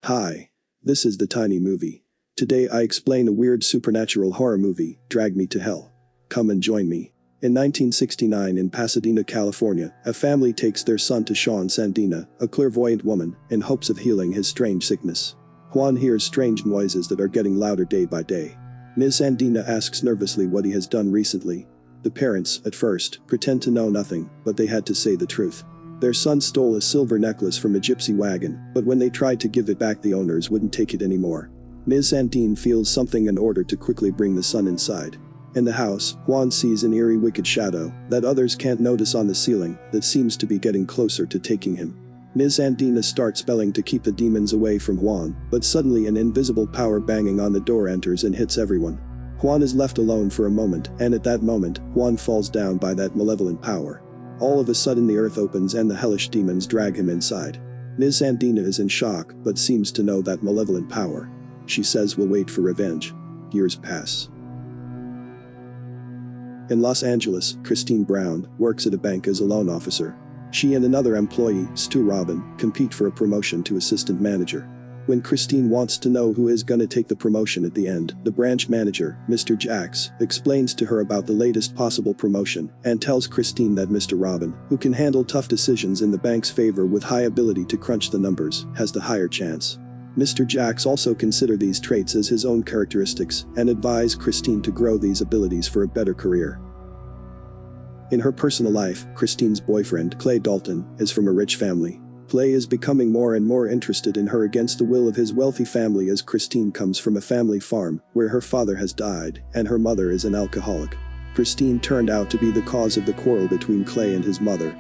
Hi. This is the Tiny Movie. Today I explain a weird supernatural horror movie, Drag Me to Hell. Come and join me. In 1969 in Pasadena, California, a family takes their son to Sean Sandina, a clairvoyant woman, in hopes of healing his strange sickness. Juan hears strange noises that are getting louder day by day. Ms. Sandina asks nervously what he has done recently. The parents, at first, pretend to know nothing, but they had to say the truth. Their son stole a silver necklace from a gypsy wagon, but when they tried to give it back the owners wouldn't take it anymore. Ms. Sandine feels something in order to quickly bring the son inside. In the house, Juan sees an eerie wicked shadow that others can't notice on the ceiling that seems to be getting closer to taking him. Ms. Andina starts spelling to keep the demons away from Juan, but suddenly an invisible power banging on the door enters and hits everyone. Juan is left alone for a moment, and at that moment, Juan falls down by that malevolent power. All of a sudden the earth opens and the hellish demons drag him inside. Ms. Andina is in shock, but seems to know that malevolent power. She says we'll wait for revenge. Years pass. In Los Angeles, Christine Brown works at a bank as a loan officer. She and another employee, Stu Robin, compete for a promotion to assistant manager. When Christine wants to know who is gonna take the promotion at the end, the branch manager, Mr. Jacks, explains to her about the latest possible promotion and tells Christine that Mr. Robin, who can handle tough decisions in the bank's favor with high ability to crunch the numbers, has the higher chance. Mr. Jacks also considers these traits as his own characteristics and advise Christine to grow these abilities for a better career. In her personal life, Christine's boyfriend, Clay Dalton, is from a rich family. Clay is becoming more and more interested in her against the will of his wealthy family as Christine comes from a family farm where her father has died and her mother is an alcoholic. Christine turned out to be the cause of the quarrel between Clay and his mother.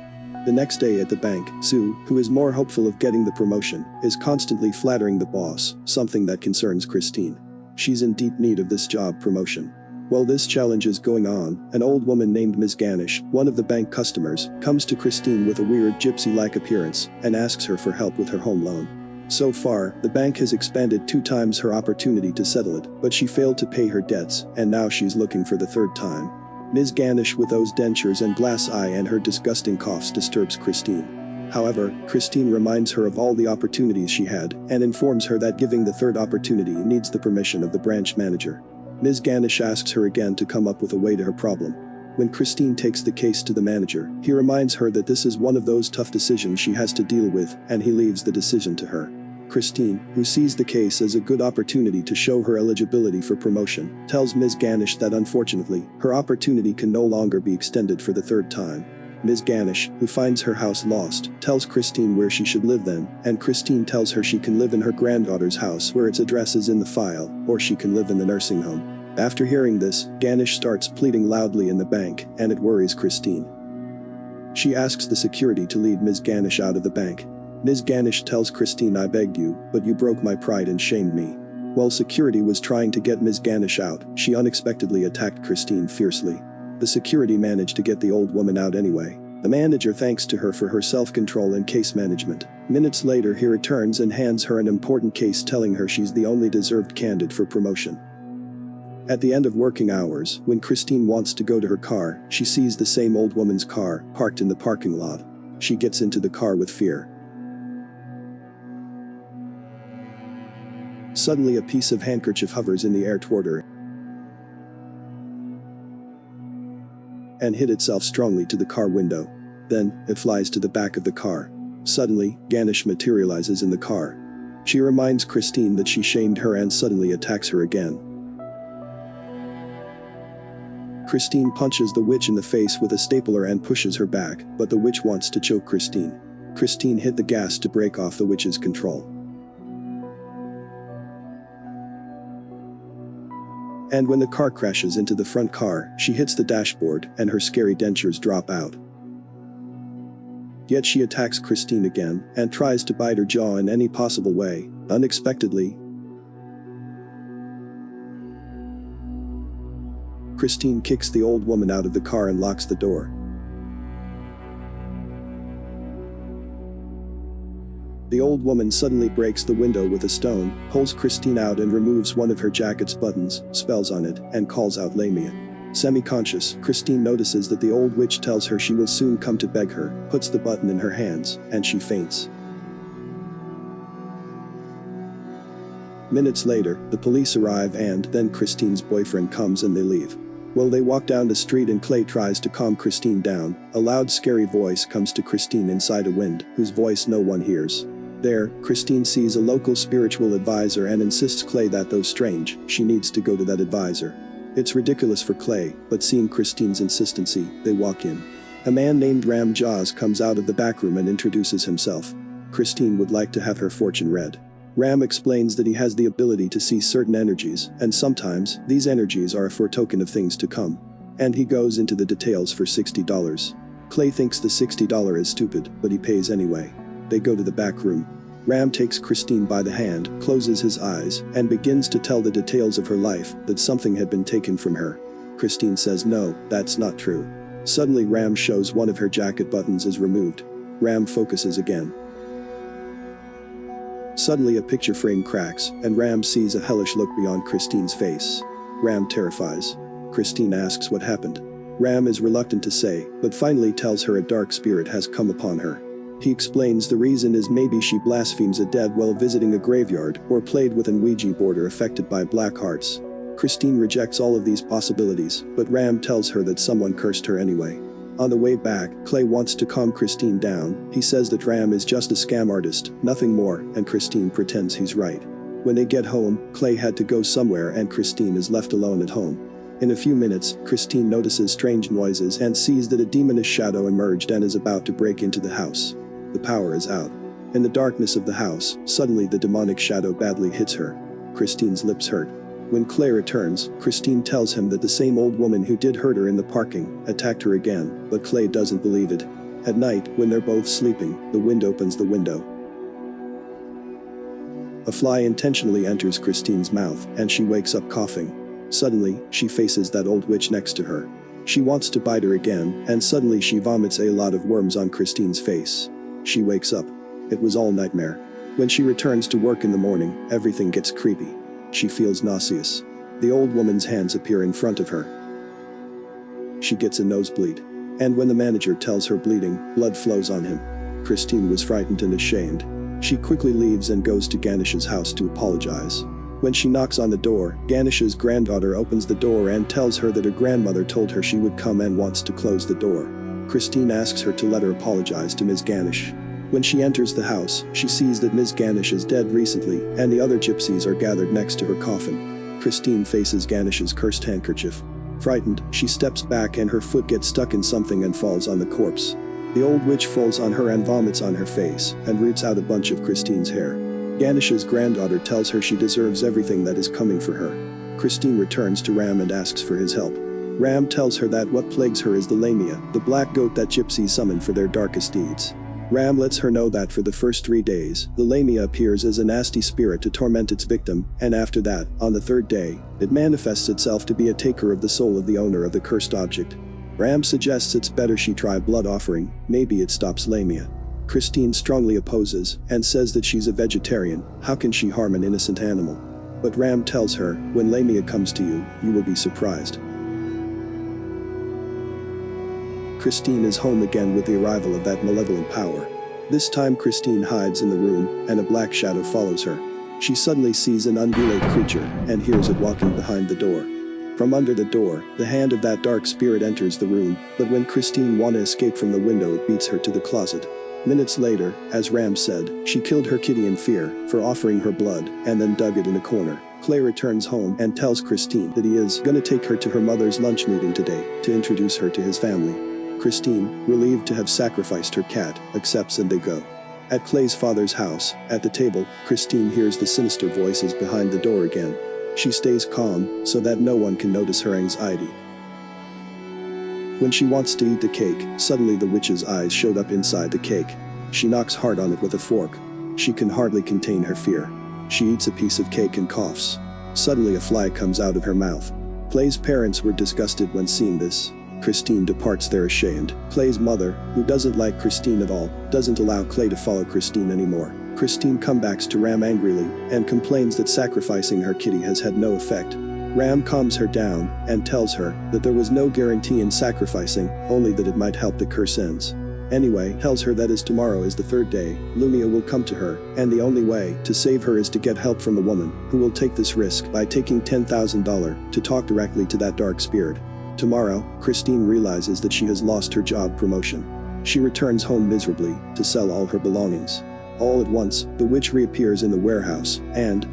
The next day at the bank, Sue, who is more hopeful of getting the promotion, is constantly flattering the boss, something that concerns Christine. She's in deep need of this job promotion. While this challenge is going on, an old woman named Ms. Ganish, one of the bank customers, comes to Christine with a weird gypsy-like appearance and asks her for help with her home loan. So far, the bank has expanded 2 times her opportunity to settle it, but she failed to pay her debts, and now she's looking for the 3rd time. Ms. Ganish with those dentures and glass eye and her disgusting coughs disturbs Christine. However, Christine reminds her of all the opportunities she had and informs her that giving the 3rd opportunity needs the permission of the branch manager. Ms. Ganish asks her again to come up with a way to her problem. When Christine takes the case to the manager, he reminds her that this is one of those tough decisions she has to deal with, and he leaves the decision to her. Christine, who sees the case as a good opportunity to show her eligibility for promotion, tells Ms. Ganish that unfortunately, her opportunity can no longer be extended for the 3rd time. Ms. Ganish, who finds her house lost, tells Christine where she should live then, and Christine tells her she can live in her granddaughter's house where its address is in the file, or she can live in the nursing home. After hearing this, Ganish starts pleading loudly in the bank, and it worries Christine. She asks the security to lead Ms. Ganish out of the bank. Ms. Ganish tells Christine, "I begged you, but you broke my pride and shamed me." While security was trying to get Ms. Ganish out, she unexpectedly attacked Christine fiercely. The security managed to get the old woman out anyway. The manager thanks to her for her self-control and case management. Minutes later he returns and hands her an important case telling her she's the only deserved candidate for promotion. At the end of working hours, when Christine wants to go to her car, she sees the same old woman's car, parked in the parking lot. She gets into the car with fear. Suddenly a piece of handkerchief hovers in the air toward her and hit itself strongly to the car window. Then, it flies to the back of the car. Suddenly, Ganish materializes in the car. She reminds Christine that she shamed her and suddenly attacks her again. Christine punches the witch in the face with a stapler and pushes her back, but the witch wants to choke Christine. Christine hit the gas to break off the witch's control. And when the car crashes into the front car, she hits the dashboard and her scary dentures drop out. Yet she attacks Christine again and tries to bite her jaw in any possible way. Unexpectedly, Christine kicks the old woman out of the car and locks the door. The old woman suddenly breaks the window with a stone, pulls Christine out and removes one of her jacket's buttons, spells on it, and calls out Lamia. Semi-conscious, Christine notices that the old witch tells her she will soon come to beg her, puts the button in her hands, and she faints. Minutes later, the police arrive and then Christine's boyfriend comes and they leave. Well, they walk down the street and Clay tries to calm Christine down. A loud scary voice comes to Christine inside a wind, whose voice no one hears. There, Christine sees a local spiritual advisor and insists Clay that though strange, she needs to go to that advisor. It's ridiculous for Clay, but seeing Christine's insistency, they walk in. A man named Ram Jaws comes out of the back room and introduces himself. Christine would like to have her fortune read. Ram explains that he has the ability to see certain energies, and sometimes, these energies are a foretoken of things to come. And he goes into the details for $60. Clay thinks the $60 is stupid, but he pays anyway. They go to the back room. Ram takes Christine by the hand, closes his eyes, and begins to tell the details of her life, that something had been taken from her. Christine says no, that's not true. Suddenly Ram shows one of her jacket buttons is removed. Ram focuses again. Suddenly a picture frame cracks, and Ram sees a hellish look beyond Christine's face. Ram terrifies. Christine asks what happened. Ram is reluctant to say, but finally tells her a dark spirit has come upon her. He explains the reason is maybe she blasphemes a dead while visiting a graveyard, or played with an Ouija board or affected by black arts. Christine rejects all of these possibilities, but Ram tells her that someone cursed her anyway. On the way back, Clay wants to calm Christine down. He says that Ram is just a scam artist, nothing more, and Christine pretends he's right. When they get home, Clay had to go somewhere and Christine is left alone at home. In a few minutes, Christine notices strange noises and sees that a demonish shadow emerged and is about to break into the house. The power is out. In the darkness of the house, suddenly the demonic shadow badly hits her. Christine's lips hurt. When Clay returns, Christine tells him that the same old woman who did hurt her in the parking attacked her again, but Clay doesn't believe it. At night, when they're both sleeping, the wind opens the window. A fly intentionally enters Christine's mouth, and she wakes up coughing. Suddenly, she faces that old witch next to her. She wants to bite her again, and suddenly she vomits a lot of worms on Christine's face. She wakes up. It was all nightmare. When she returns to work in the morning, everything gets creepy. She feels nauseous. The old woman's hands appear in front of her. She gets a nosebleed. And when the manager tells her bleeding, blood flows on him. Christine was frightened and ashamed. She quickly leaves and goes to Ganesh's house to apologize. When she knocks on the door, Ganesh's granddaughter opens the door and tells her that her grandmother told her she would come and wants to close the door. Christine asks her to let her apologize to Ms. Ganesh. When she enters the house, she sees that Ms. Ganesh is dead recently, and the other gypsies are gathered next to her coffin. Christine faces Ganesh's cursed handkerchief. Frightened, she steps back and her foot gets stuck in something and falls on the corpse. The old witch falls on her and vomits on her face, and roots out a bunch of Christine's hair. Ganesh's granddaughter tells her she deserves everything that is coming for her. Christine returns to Ram and asks for his help. Ram tells her that what plagues her is the Lamia, the black goat that gypsies summon for their darkest deeds. Ram lets her know that for the first 3 days, the Lamia appears as a nasty spirit to torment its victim, and after that, on the 3rd day, it manifests itself to be a taker of the soul of the owner of the cursed object. Ram suggests it's better she try blood offering, maybe it stops Lamia. Christine strongly opposes, and says that she's a vegetarian, how can she harm an innocent animal? But Ram tells her, when Lamia comes to you, you will be surprised. Christine is home again with the arrival of that malevolent power. This time Christine hides in the room, and a black shadow follows her. She suddenly sees an unreal creature, and hears it walking behind the door. From under the door, the hand of that dark spirit enters the room, but when Christine wants to escape from the window it beats her to the closet. Minutes later, as Ram said, she killed her kitty in fear, for offering her blood, and then dug it in a corner. Clay returns home and tells Christine that he is gonna take her to her mother's lunch meeting today, to introduce her to his family. Christine, relieved to have sacrificed her cat, accepts and they go. At Clay's father's house, at the table, Christine hears the sinister voices behind the door again. She stays calm, so that no one can notice her anxiety. When she wants to eat the cake, suddenly the witch's eyes showed up inside the cake. She knocks hard on it with a fork. She can hardly contain her fear. She eats a piece of cake and coughs. Suddenly a fly comes out of her mouth. Clay's parents were disgusted when seeing this. Christine departs there ashamed. Clay's mother, who doesn't like Christine at all, doesn't allow Clay to follow Christine anymore. Christine comebacks to Ram angrily, and complains that sacrificing her kitty has had no effect. Ram calms her down, and tells her that there was no guarantee in sacrificing, only that it might help the curse ends. Anyway, tells her that as tomorrow is the third day, Lamia will come to her, and the only way to save her is to get help from a woman who will take this risk by taking $10,000 to talk directly to that dark spirit. Tomorrow, Christine realizes that she has lost her job promotion. She returns home miserably to sell all her belongings. All at once, the witch reappears in the warehouse, and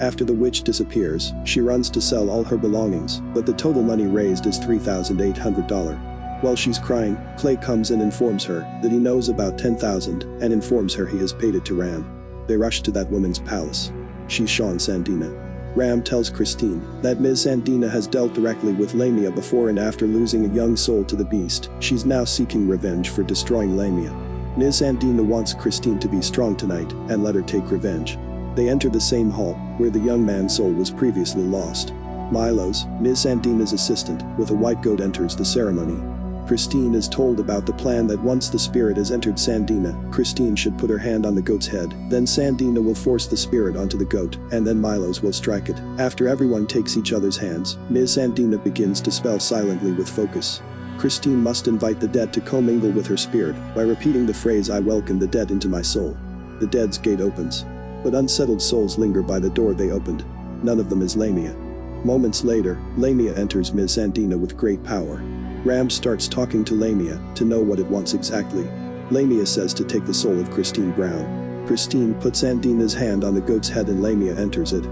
after the witch disappears, she runs to sell all her belongings, but the total money raised is $3,800. While she's crying, Clay comes and informs her that he knows about $10,000 and informs her he has paid it to Ram. They rush to that woman's palace. She's Sean Sandina. Ram tells Christine that Ms. Sandina has dealt directly with Lamia before, and after losing a young soul to the beast, she's now seeking revenge for destroying Lamia. Ms. Sandina wants Christine to be strong tonight and let her take revenge. They enter the same hall where the young man's soul was previously lost. Milos, Ms. Sandina's assistant, with a white goat enters the ceremony. Christine is told about the plan that once the spirit has entered Sandina, Christine should put her hand on the goat's head, then Sandina will force the spirit onto the goat, and then Milos will strike it. After everyone takes each other's hands, Ms. Sandina begins to spell silently with focus. Christine must invite the dead to commingle with her spirit by repeating the phrase, "I welcome the dead into my soul." The dead's gate opens. But unsettled souls linger by the door they opened. None of them is Lamia. Moments later, Lamia enters Ms. Sandina with great power. Ram starts talking to Lamia to know what it wants exactly. Lamia says to take the soul of Christine Brown. Christine puts Sandina's hand on the goat's head and Lamia enters it.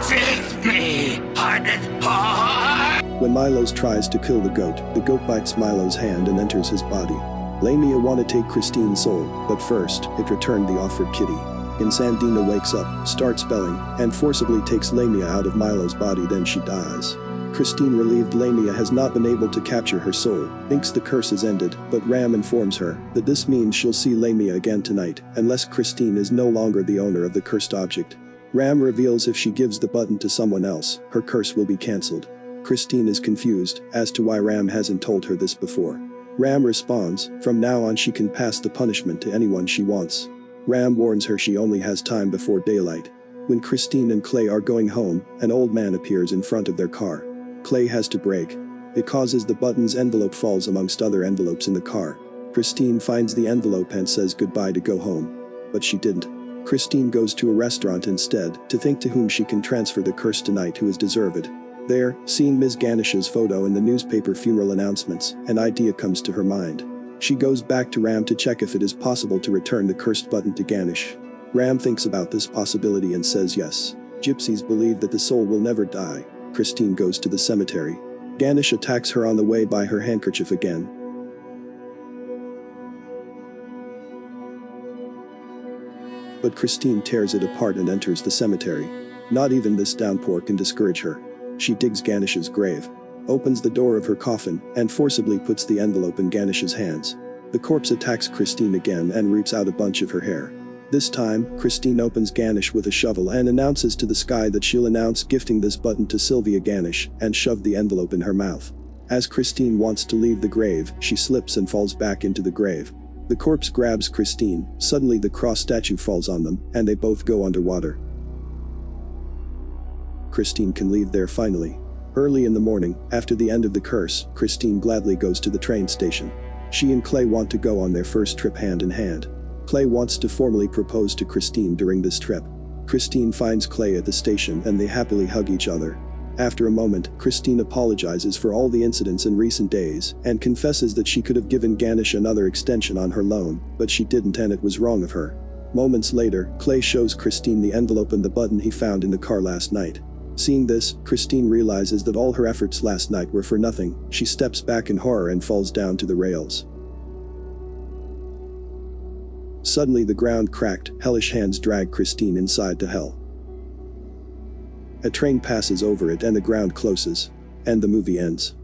Feed me, hard. When Milos tries to kill the goat bites Milo's hand and enters his body. Lamia want to take Christine's soul, but first, it returned the offered kitty. Sandina wakes up, starts spelling, and forcibly takes Lamia out of Milo's body, then she dies. Christine, relieved Lamia has not been able to capture her soul, thinks the curse has ended, but Ram informs her that this means she'll see Lamia again tonight, unless Christine is no longer the owner of the cursed object. Ram reveals if she gives the button to someone else, her curse will be cancelled. Christine is confused as to why Ram hasn't told her this before. Ram responds, from now on she can pass the punishment to anyone she wants. Ram warns her she only has time before daylight. When Christine and Clay are going home, an old man appears in front of their car. Clay has to brake. It causes the button's envelope falls amongst other envelopes in the car. Christine finds the envelope and says goodbye to go home. But she didn't. Christine goes to a restaurant instead to think to whom she can transfer the curse tonight who is deserved. There, seeing Ms. Ganesh's photo in the newspaper funeral announcements, an idea comes to her mind. She goes back to Ram to check if it is possible to return the cursed button to Ganesh. Ram thinks about this possibility and says yes. Gypsies believe that the soul will never die. Christine goes to the cemetery. Ganesh attacks her on the way by her handkerchief again. But Christine tears it apart and enters the cemetery. Not even this downpour can discourage her. She digs Ganesh's grave, opens the door of her coffin, and forcibly puts the envelope in Ganesh's hands. The corpse attacks Christine again and roots out a bunch of her hair. This time, Christine opens Ganesh with a shovel and announces to the sky that she'll announce gifting this button to Sylvia Ganesh, and shoved the envelope in her mouth. As Christine wants to leave the grave, she slips and falls back into the grave. The corpse grabs Christine, suddenly the cross statue falls on them, and they both go underwater. Christine can leave there finally. Early in the morning, after the end of the curse, Christine gladly goes to the train station. She and Clay want to go on their first trip hand in hand. Clay wants to formally propose to Christine during this trip. Christine finds Clay at the station and they happily hug each other. After a moment, Christine apologizes for all the incidents in recent days and confesses that she could have given Ganesh another extension on her loan, but she didn't and it was wrong of her. Moments later, Clay shows Christine the envelope and the button he found in the car last night. Seeing this, Christine realizes that all her efforts last night were for nothing. She steps back in horror and falls down to the rails. Suddenly the ground cracked, hellish hands drag Christine inside to hell. A train passes over it and the ground closes. And the movie ends.